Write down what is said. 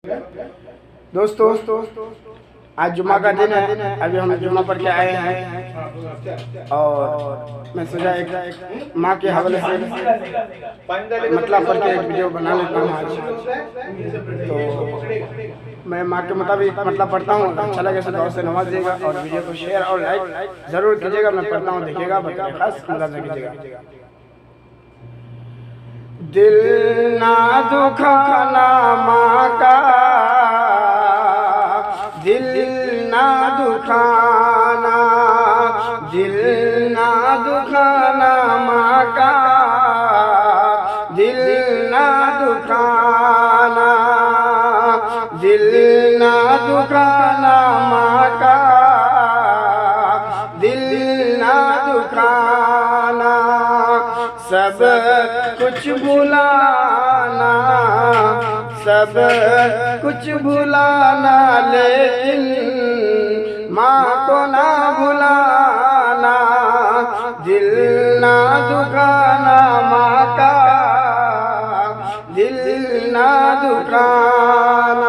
दोस्तों आज जुम्मा का दिन है। अभी हम जुम्मा पढ़ के आए हैं और मैं सोचा एक माँ के हवाले से मतलब पढ़ के एक वीडियो बना लेता हूँ आज। तो मैं माँ के मुताबिक मतलब पढ़ता हूँ। अच्छा लगे तो गौर से नवाजिएगा और वीडियो को शेयर और लाइक ज़रूर कीजिएगा। मैं पढ़ता हूँ, देखिएगा, बताइए, खास अंदाजा कीजिएगा। दिल ना दुखाना माँ का, दिल ना दुखाना, दिल ना दुखाना माँ का, दिल ना दुखाना, दिल ना दुखाना माँ का, दिल ना दुखाना, सब कुछ भुलाना, सब कुछ भुलाना, लेकिन माँ को ना भुलाना। दिल ना दुखाना माँ का, दिल ना दुखाना।